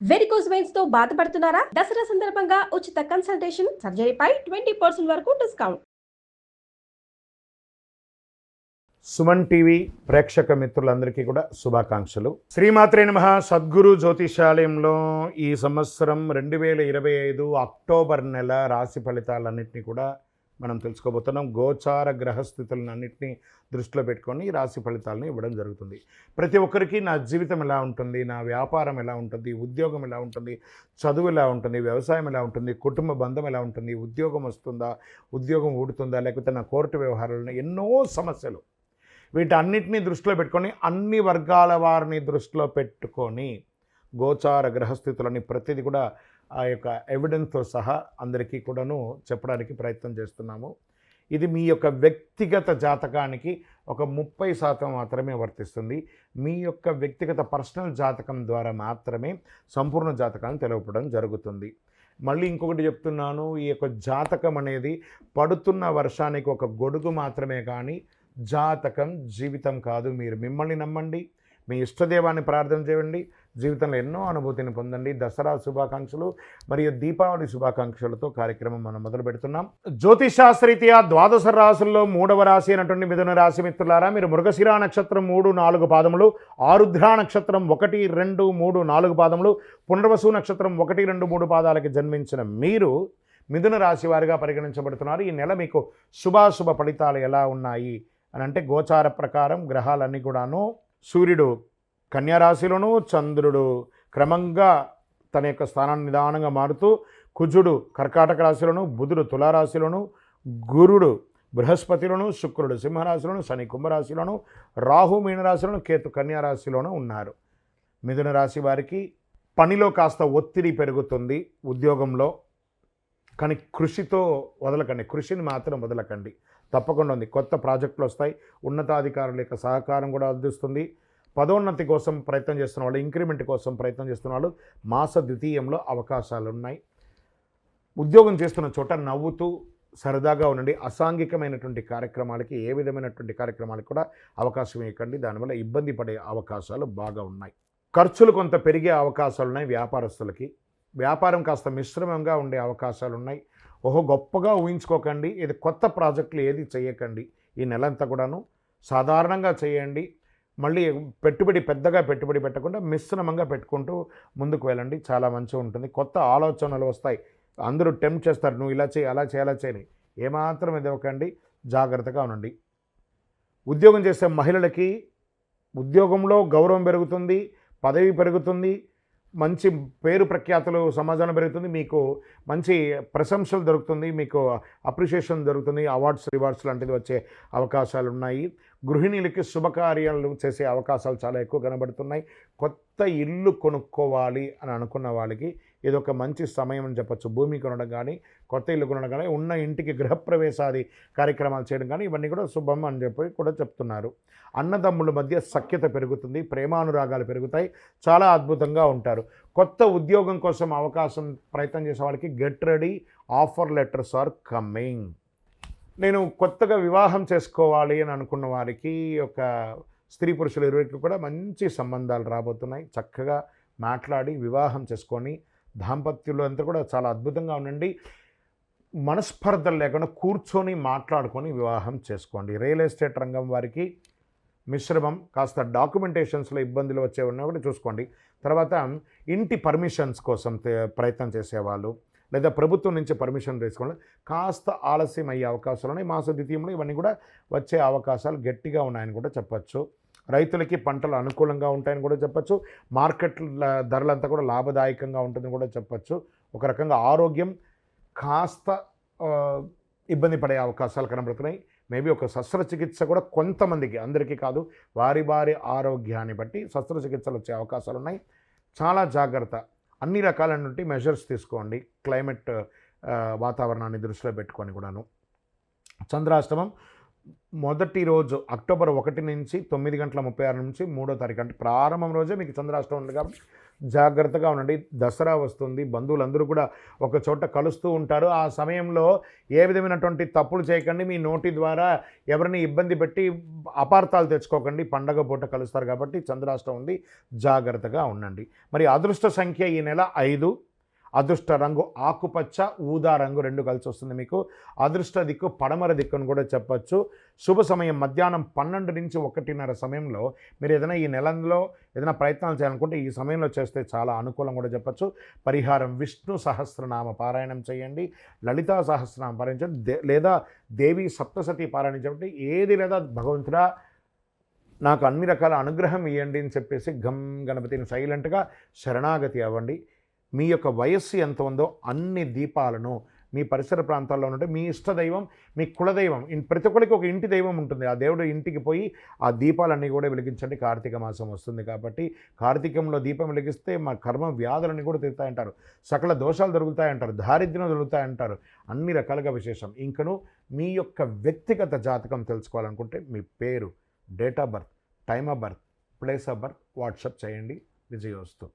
Varicose veins తో బాధపడుతున్నారా? దసరా సందర్భంగా ఉచిత కన్సల్టేషన్, సర్జరీపై 20% వరకు డిస్కౌంట్. సుమన్ టీవీ ప్రేక్షక మిత్రులందరికీ కూడా శుభాకాంక్షలు. శ్రీమాత్రే నమః. సద్గురు జ్యోతిషాలయంలో ఈ సంవత్సరం 2025 అక్టోబర్ నెల రాశి ఫలితాలన్నింటినీ కూడా మనం తెలుసుకోబోతున్నాం. గోచార గ్రహస్థితులన్నింటినీ దృష్టిలో పెట్టుకొని రాశి ఫలితాలను ఇవ్వడం జరుగుతుంది. ప్రతి ఒక్కరికి నా జీవితం ఎలా ఉంటుంది, నా వ్యాపారం ఎలా ఉంటుంది, ఉద్యోగం ఎలా ఉంటుంది, చదువు ఎలా ఉంటుంది, వ్యవసాయం ఎలా ఉంటుంది, కుటుంబ బంధం ఎలా ఉంటుంది, ఉద్యోగం వస్తుందా, ఉద్యోగం ఊడుతుందా, లేకపోతే నా కోర్టు వ్యవహారాలను ఎన్నో సమస్యలు, వీటన్నిటిని దృష్టిలో పెట్టుకొని అన్ని వర్గాల వారిని దృష్టిలో పెట్టుకొని గోచార గ్రహస్థితులని ప్రతిదీ కూడా ఆ యొక్క ఎవిడెన్స్తో సహా అందరికీ కూడాను చెప్పడానికి ప్రయత్నం చేస్తున్నాము. ఇది మీ యొక్క వ్యక్తిగత జాతకానికి ఒక 30% మాత్రమే వర్తిస్తుంది. మీ యొక్క వ్యక్తిగత పర్సనల్ జాతకం ద్వారా మాత్రమే సంపూర్ణ జాతకాన్ని తెలపడం జరుగుతుంది. మళ్ళీ ఇంకొకటి చెప్తున్నాను, ఈ యొక్క జాతకం అనేది పడుతున్న వర్షానికి ఒక గొడుగు మాత్రమే కానీ జాతకం జీవితం కాదు. మీరు మిమ్మల్ని నమ్మండి, మీ ఇష్టదేవాన్ని ప్రార్థన చేయండి, జీవితంలో ఎన్నో అనుభూతిని పొందండి. దసరా శుభాకాంక్షలు మరియు దీపావళి శుభాకాంక్షలతో కార్యక్రమం మనం మొదలు పెడుతున్నాం. జ్యోతిషాస్త్రరీత్యా ద్వాదశ రాశుల్లో 3వ రాశి అయినటువంటి మిథున రాశి మిత్రులారా, మీరు మృగశిరా నక్షత్రం 3, 4 పాదములు, ఆరుద్ర నక్షత్రం 1, 2, 3, 4 పాదములు, పునర్వసు నక్షత్రం 1, 2, 3 పాదాలకి జన్మించిన మీరు మిథున రాశి వారిగా పరిగణించబడుతున్నారు. ఈ నెల మీకు శుభాశుభ ఫలితాలు ఎలా ఉన్నాయి అని అంటే, గోచార ప్రకారం గ్రహాలన్నీ కూడాను సూర్యుడు కన్యారాశిలోను, చంద్రుడు క్రమంగా తన యొక్క స్థానాన్ని నిదానంగా మారుతూ, కుజుడు కర్కాటక రాశిలోను, బుధుడు తులారాశిలోను, గురుడు బృహస్పతిలోను, శుక్రుడు సింహరాశిలోను, శని కుంభరాశిలోను, రాహు మీనరాశిలోను, కేతు కన్యారాశిలోను ఉన్నారు. మిథున రాశి వారికి పనిలో కాస్త ఒత్తిడి పెరుగుతుంది ఉద్యోగంలో, కానీ కృషితో వదలకండి, కృషిని మాత్రం వదలకండి. తప్పకుండా ఉంది. కొత్త ప్రాజెక్టులు వస్తాయి, ఉన్నతాధికారుల యొక్క సహకారం కూడా అందిస్తుంది. పదోన్నతి కోసం ప్రయత్నం చేస్తున్న వాళ్ళు, ఇంక్రిమెంట్ కోసం ప్రయత్నం చేస్తున్న వాళ్ళు మాస ద్వితీయంలో అవకాశాలు ఉన్నాయి. ఉద్యోగం చేస్తున్న చోట నవ్వుతూ సరదాగా ఉండండి. అసాంఘికమైనటువంటి కార్యక్రమాలకి, ఏ విధమైనటువంటి కార్యక్రమాలకు కూడా అవకాశం ఇవ్వకండి. దానివల్ల ఇబ్బంది పడే అవకాశాలు బాగా ఉన్నాయి. ఖర్చులు కొంత పెరిగే అవకాశాలు ఉన్నాయి. వ్యాపారస్తులకి వ్యాపారం కాస్త మిశ్రమంగా ఉండే అవకాశాలు ఉన్నాయి. గొప్పగా ఊహించుకోకండి. ఇది కొత్త ప్రాజెక్టులు ఏది చేయకండి. ఈ నెలంతా కూడాను సాధారణంగా చేయండి. మళ్ళీ పెద్దగా పెట్టుబడి పెట్టకుండా మిశ్రమంగా పెట్టుకుంటూ ముందుకు వెళ్ళండి. చాలా మంచిగా ఉంటుంది. కొత్త ఆలోచనలు వస్తాయి. అందరూ టెంప్ట్ చేస్తారు, నువ్వు ఇలా చేయి, అలా చేయి, అలా చేయని. ఏమాత్రం ఇవ్వకండి, జాగ్రత్తగా ఉండండి. ఉద్యోగం చేసే మహిళలకి ఉద్యోగంలో గౌరవం పెరుగుతుంది, పదవి పెరుగుతుంది, మంచి పేరు ప్రఖ్యాతులు సమాజంలో పెరుగుతుంది, మీకు మంచి ప్రశంసలు దొరుకుతుంది, మీకు అప్రిషియేషన్ దొరుకుతుంది, అవార్డ్స్ రివార్డ్స్ లాంటివి వచ్చే అవకాశాలు ఉన్నాయి. గృహిణీలకి శుభకార్యాలు చేసే అవకాశాలు చాలా ఎక్కువ కనబడుతున్నాయి. కొత్త ఇల్లు కొనుక్కోవాలి అని అనుకున్న వాళ్ళకి ఇది ఒక మంచి సమయం అని చెప్పచ్చు. భూమి కొనడం కానీ, కొత్త ఇల్లు కొనడం కానీ, ఉన్న ఇంటికి గృహప్రవేశాది కార్యక్రమాలు చేయడం కానీ ఇవన్నీ కూడా శుభం అని చెప్పి కూడా చెప్తున్నారు. అన్నదమ్ముల మధ్య సఖ్యత పెరుగుతుంది, ప్రేమానురాగాలు పెరుగుతాయి, చాలా అద్భుతంగా ఉంటారు. కొత్త ఉద్యోగం కోసం అవకాశం ప్రయత్నం చేసే వాళ్ళకి get ready, offer letters are coming. నేను కొత్తగా వివాహం చేసుకోవాలి అని అనుకున్న వారికి ఒక స్త్రీ పురుషులు ఇరువురికి కూడా మంచి సంబంధాలు రాబోతున్నాయి. చక్కగా మాట్లాడి వివాహం చేసుకొని దాంపత్యంలో అంతా కూడా చాలా అద్భుతంగా ఉండండి. మనస్పర్ధలు లేకుండా కూర్చొని మాట్లాడుకొని వివాహం చేసుకోండి. రియల్ ఎస్టేట్ రంగం వారికి మిశ్రమం, కాస్త డాక్యుమెంటేషన్స్లో ఇబ్బందులు వచ్చే ఉన్నా కూడా చూసుకోండి. తర్వాత ఇంటి పర్మిషన్స్ కోసం ప్రయత్నం చేసేవాళ్ళు, లేదా ప్రభుత్వం నుంచి పర్మిషన్ తీసుకోవడం కాస్త ఆలస్యం అయ్యే అవకాశాలు ఉన్నాయి. మాస ద్వితీయంలో ఇవన్నీ కూడా వచ్చే అవకాశాలు గట్టిగా ఉన్నాయని కూడా చెప్పచ్చు. రైతులకి పంటలు అనుకూలంగా ఉంటాయని కూడా చెప్పచ్చు. మార్కెట్ ధరలంతా కూడా లాభదాయకంగా ఉంటుందని కూడా చెప్పచ్చు. ఒక రకంగా ఆరోగ్యం కాస్త ఇబ్బంది పడే అవకాశాలు కనబడుతున్నాయి. మేబీ ఒక శస్త్రచికిత్స కూడా కొంతమందికి, అందరికీ కాదు, వారి ఆరోగ్యాన్ని బట్టి శస్త్రచికిత్సలు వచ్చే అవకాశాలు ఉన్నాయి. చాలా జాగ్రత్త. అన్ని రకాలైనటువంటి మెజర్స్ తీసుకోండి. క్లైమేట్ వాతావరణాన్ని దృష్టిలో పెట్టుకొని కూడాను. చంద్రాష్టమం మొదటి రోజు అక్టోబర్ 1 నుంచి 9:36 నుంచి 3వ తారీఖు అంటే ప్రారంభం రోజే మీకు చంద్రాష్టమం ఉంది కాబట్టి జాగ్రత్తగా ఉండండి. దసరా వస్తుంది, బంధువులందరూ కూడా ఒక చోట కలుస్తూ ఉంటారు. ఆ సమయంలో ఏ విధమైనటువంటి తప్పులు చేయకండి. మీ నోటి ద్వారా ఎవరిని ఇబ్బంది పెట్టి అపార్థాలు తెచ్చుకోకండి. పండగ పూట కలుస్తారు కాబట్టి చంద్రాష్టమం ఉంది, జాగ్రత్తగా ఉండండి. మరి అదృష్ట సంఖ్య ఈ నెల 5, అదృష్ట రంగు ఆకుపచ్చ, ఊదా రంగు 2 కలిసి వస్తుంది మీకు. అదృష్ట దిక్కు పడమర దిక్కు అని కూడా చెప్పచ్చు. శుభ సమయం మధ్యాహ్నం 12 నుంచి 1:30 సమయంలో మీరు ఏదైనా ఈ నెలలో ఏదైనా ప్రయత్నాలు చేయాలనుకుంటే ఈ సమయంలో చేస్తే చాలా అనుకూలం కూడా చెప్పచ్చు. పరిహారం విష్ణు సహస్రనామ పారాయణం చేయండి, లలితా సహస్రనామ పారాయణించండి, లేదా దేవి సప్తసతి పారాయణించండి. ఏది లేదా భగవంతుడా నాకు అన్ని రకాల అనుగ్రహం ఇవ్వండి అని చెప్పేసి గం గణపతిని సైలెంట్గా శరణాగతి అవ్వండి. మీ యొక్క వయస్సు ఎంత ఉందో అన్ని దీపాలను మీ పరిసర ప్రాంతాల్లో ఉంటే మీ ఇష్టదైవం, మీ కులదైవం, ప్రతి ఒక్కరికి ఒక ఇంటి దైవం ఉంటుంది. ఆ దేవుడు ఇంటికి పోయి ఆ దీపాలన్నీ కూడా వెలిగించండి. కార్తీక మాసం వస్తుంది కాబట్టి కార్తీకంలో దీపం వెలిగిస్తే మా కర్మ వ్యాధులన్నీ కూడా తిరుగుతాయంటారు, సకల దోషాలు దొరుకుతాయంటారు, దారిద్ర్యం దొరుకుతాయంటారు. అన్ని రకాలుగా విశేషం. ఇంకను మీ యొక్క వ్యక్తిగత జాతకం తెలుసుకోవాలనుకుంటే మీ పేరు, date of birth, time of birth, place of birth WhatsApp చేయండి. విజయోస్తు.